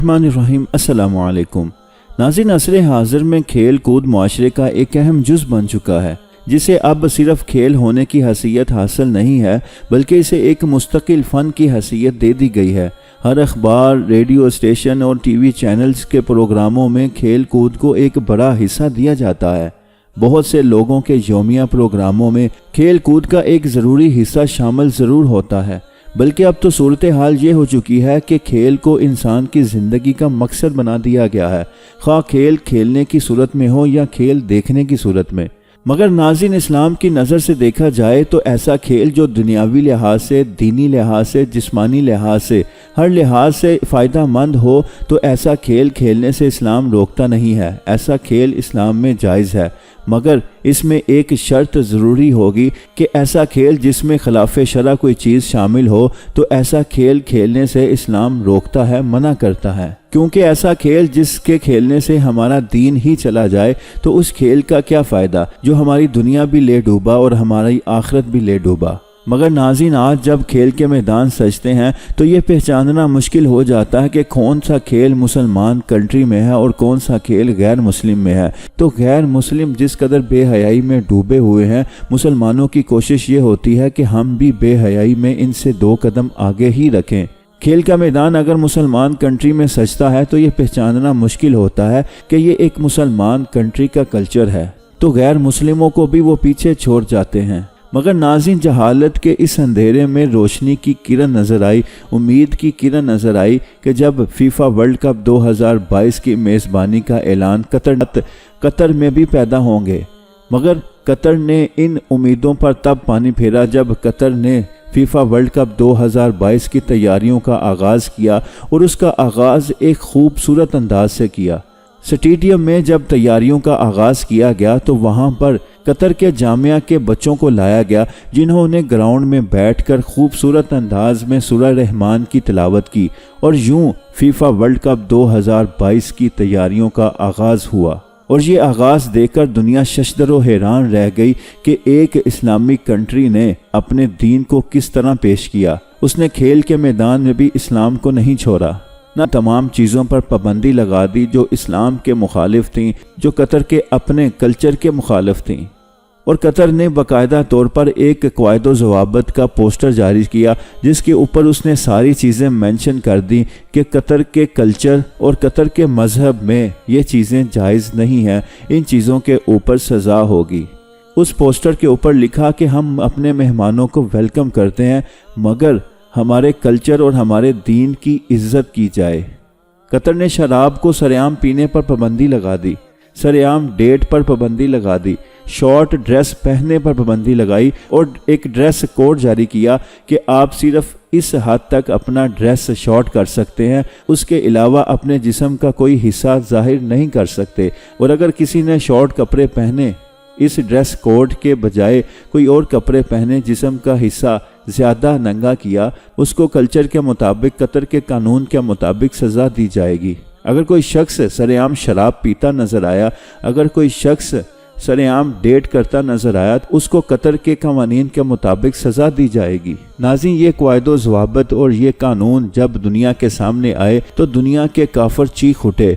الرحمن الرحیم السلام علیکم ناظرین، عصر حاضر میں کھیل کود معاشرے کا ایک اہم جز بن چکا ہے، جسے اب صرف کھیل ہونے کی حیثیت حاصل نہیں ہے بلکہ اسے ایک مستقل فن کی حیثیت دے دی گئی ہے۔ ہر اخبار، ریڈیو اسٹیشن اور ٹی وی چینلز کے پروگراموں میں کھیل کود کو ایک بڑا حصہ دیا جاتا ہے۔ بہت سے لوگوں کے یومیہ پروگراموں میں کھیل کود کا ایک ضروری حصہ شامل ضرور ہوتا ہے، بلکہ اب تو صورتحال یہ ہو چکی ہے کہ کھیل کو انسان کی زندگی کا مقصد بنا دیا گیا ہے، خواہ کھیل کھیلنے کی صورت میں ہو یا کھیل دیکھنے کی صورت میں۔ مگر ناظرین، اسلام کی نظر سے دیکھا جائے تو ایسا کھیل جو دنیاوی لحاظ سے، دینی لحاظ سے، جسمانی لحاظ سے، ہر لحاظ سے فائدہ مند ہو تو ایسا کھیل کھیلنے سے اسلام روکتا نہیں ہے۔ ایسا کھیل اسلام میں جائز ہے، مگر اس میں ایک شرط ضروری ہوگی کہ ایسا کھیل جس میں خلاف شرع کوئی چیز شامل ہو تو ایسا کھیل کھیلنے سے اسلام روکتا ہے، منع کرتا ہے۔ کیونکہ ایسا کھیل جس کے کھیلنے سے ہمارا دین ہی چلا جائے تو اس کھیل کا کیا فائدہ جو ہماری دنیا بھی لے ڈوبا اور ہماری آخرت بھی لے ڈوبا۔ مگر ناظرین، آج جب کھیل کے میدان سجتے ہیں تو یہ پہچاننا مشکل ہو جاتا ہے کہ کون سا کھیل مسلمان کنٹری میں ہے اور کون سا کھیل غیر مسلم میں ہے۔ تو غیر مسلم جس قدر بے حیائی میں ڈوبے ہوئے ہیں، مسلمانوں کی کوشش یہ ہوتی ہے کہ ہم بھی بے حیائی میں ان سے 2 قدم آگے ہی رکھیں۔ کھیل کا میدان اگر مسلمان کنٹری میں سجتا ہے تو یہ پہچاننا مشکل ہوتا ہے کہ یہ ایک مسلمان کنٹری کا کلچر ہے، تو غیر مسلموں کو بھی وہ پیچھے چھوڑ جاتے ہیں۔ مگر ناظرین، جہالت کے اس اندھیرے میں روشنی کی کرن نظر آئی، امید کی کرن نظر آئی کہ جب فیفا ورلڈ کپ 2022 کی میزبانی کا اعلان قطر میں بھی پیدا ہوں گے۔ مگر قطر نے ان امیدوں پر تب پانی پھیرا جب قطر نے فیفا ورلڈ کپ 2022 کی تیاریوں کا آغاز کیا، اور اس کا آغاز ایک خوبصورت انداز سے کیا۔ سٹیڈیم میں جب تیاریوں کا آغاز کیا گیا تو وہاں پر قطر کے جامعہ کے بچوں کو لایا گیا، جنہوں نے گراؤنڈ میں بیٹھ کر خوبصورت انداز میں سورہ رحمان کی تلاوت کی، اور یوں فیفا ورلڈ کپ 2022 کی تیاریوں کا آغاز ہوا۔ اور یہ آغاز دیکھ کر دنیا ششدر و حیران رہ گئی کہ ایک اسلامی کنٹری نے اپنے دین کو کس طرح پیش کیا۔ اس نے کھیل کے میدان میں بھی اسلام کو نہیں چھوڑا، نہ تمام چیزوں پر پابندی لگا دی جو اسلام کے مخالف تھیں، جو قطر کے اپنے کلچر کے مخالف تھیں۔ اور قطر نے باقاعدہ طور پر ایک قواعد و ضوابط کا پوسٹر جاری کیا جس کے اوپر اس نے ساری چیزیں مینشن کر دی کہ قطر کے کلچر اور قطر کے مذہب میں یہ چیزیں جائز نہیں ہیں، ان چیزوں کے اوپر سزا ہوگی۔ اس پوسٹر کے اوپر لکھا کہ ہم اپنے مہمانوں کو ویلکم کرتے ہیں، مگر ہمارے کلچر اور ہمارے دین کی عزت کی جائے۔ قطر نے شراب کو سرعام پینے پر پابندی لگا دی، سرعام ڈیٹ پر پابندی لگا دی، شارٹ ڈریس پہننے پر پابندی لگائی، اور ایک ڈریس کوڈ جاری کیا کہ آپ صرف اس حد تک اپنا ڈریس شارٹ کر سکتے ہیں، اس کے علاوہ اپنے جسم کا کوئی حصہ ظاہر نہیں کر سکتے، اور اگر کسی نے شارٹ کپڑے پہنے، اس ڈریس کوڈ کے بجائے کوئی اور کپڑے پہنے، جسم کا حصہ زیادہ ننگا کیا، اس کو کلچر کے مطابق، قطر کے قانون کے مطابق سزا دی جائے گی۔ اگر کوئی شخص سرعام شراب پیتا نظر آیا، اگر کوئی شخص سرعام ڈیٹ کرتا نظر آیا، اس کو قطر کے قوانین کے مطابق سزا دی جائے گی۔ ناظرین، یہ قواعد و ضوابط اور یہ قانون جب دنیا کے سامنے آئے تو دنیا کے کافر چیخ اٹھے،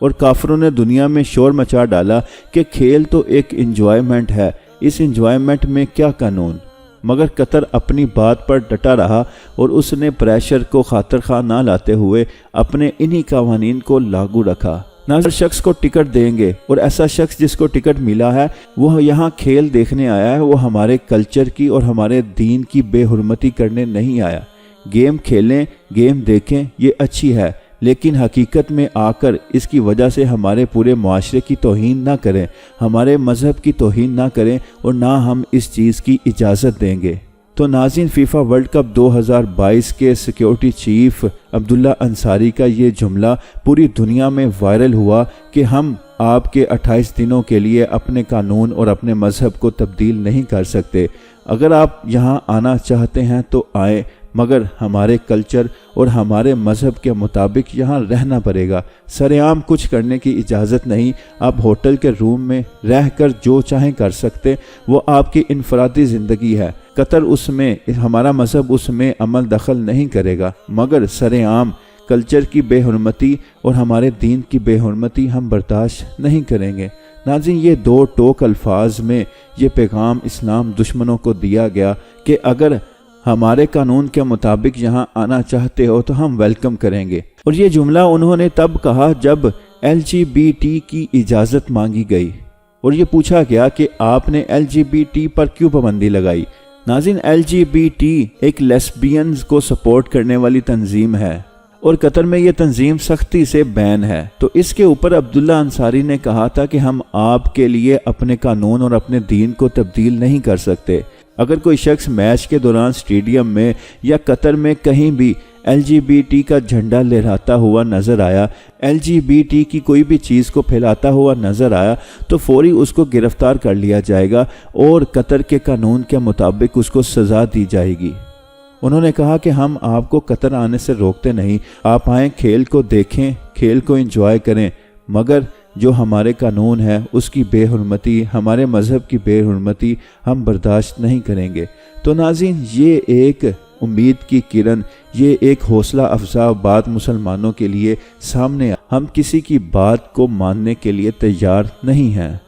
اور کافروں نے دنیا میں شور مچا ڈالا کہ کھیل تو ایک انجوائمنٹ ہے، اس انجوائمنٹ میں کیا قانون۔ مگر قطر اپنی بات پر ڈٹا رہا، اور اس نے پریشر کو خاطر خواہ نہ لاتے ہوئے اپنے انہی قوانین کو لاگو رکھا۔ نہ ہر شخص کو ٹکٹ دیں گے، اور ایسا شخص جس کو ٹکٹ ملا ہے وہ یہاں کھیل دیکھنے آیا ہے، وہ ہمارے کلچر کی اور ہمارے دین کی بے حرمتی کرنے نہیں آیا۔ گیم کھیلیں، گیم دیکھیں، یہ اچھی ہے، لیکن حقیقت میں آ کر اس کی وجہ سے ہمارے پورے معاشرے کی توہین نہ کریں، ہمارے مذہب کی توہین نہ کریں، اور نہ ہم اس چیز کی اجازت دیں گے۔ تو ناظرین، فیفا ورلڈ کپ 2022 کے سیکیورٹی چیف عبداللہ انصاری کا یہ جملہ پوری دنیا میں وائرل ہوا کہ ہم آپ کے 28 دنوں کے لیے اپنے قانون اور اپنے مذہب کو تبدیل نہیں کر سکتے۔ اگر آپ یہاں آنا چاہتے ہیں تو آئیں، مگر ہمارے کلچر اور ہمارے مذہب کے مطابق یہاں رہنا پڑے گا۔ سرعام کچھ کرنے کی اجازت نہیں، آپ ہوٹل کے روم میں رہ کر جو چاہیں کر سکتے، وہ آپ کی انفرادی زندگی ہے۔ قطر اس میں، ہمارا مذہب اس میں عمل دخل نہیں کرے گا، مگر سرعام کلچر کی بے حرمتی اور ہمارے دین کی بے حرمتی ہم برداشت نہیں کریں گے۔ ناظرین، یہ دو ٹوک الفاظ میں یہ پیغام اسلام دشمنوں کو دیا گیا کہ اگر ہمارے قانون کے مطابق یہاں آنا چاہتے ہو تو ہم ویلکم کریں گے۔ اور یہ جملہ انہوں نے تب کہا جب LGBT کی اجازت مانگی گئی اور یہ پوچھا گیا کہ آپ نے LGBT پر کیوں پابندی لگائی۔ ناظرین، LGBT ایک لیسبینز کو سپورٹ کرنے والی تنظیم ہے اور قطر میں یہ تنظیم سختی سے بین ہے۔ تو اس کے اوپر عبداللہ انصاری نے کہا تھا کہ ہم آپ کے لیے اپنے قانون اور اپنے دین کو تبدیل نہیں کر سکتے۔ اگر کوئی شخص میچ کے دوران سٹیڈیم میں یا قطر میں کہیں بھی LGBT کا جھنڈا لہراتا ہوا نظر آیا، LGBT کی کوئی بھی چیز کو پھیلاتا ہوا نظر آیا تو فوری اس کو گرفتار کر لیا جائے گا اور قطر کے قانون کے مطابق اس کو سزا دی جائے گی۔ انہوں نے کہا کہ ہم آپ کو قطر آنے سے روکتے نہیں، آپ آئیں، کھیل کو دیکھیں، کھیل کو انجوائے کریں، مگر جو ہمارے قانون ہے اس کی بے حرمتی، ہمارے مذہب کی بے حرمتی ہم برداشت نہیں کریں گے۔ تو ناظرین، یہ ایک امید کی کرن، یہ ایک حوصلہ افزا بات مسلمانوں کے لیے سامنے، ہم کسی کی بات کو ماننے کے لیے تیار نہیں ہیں۔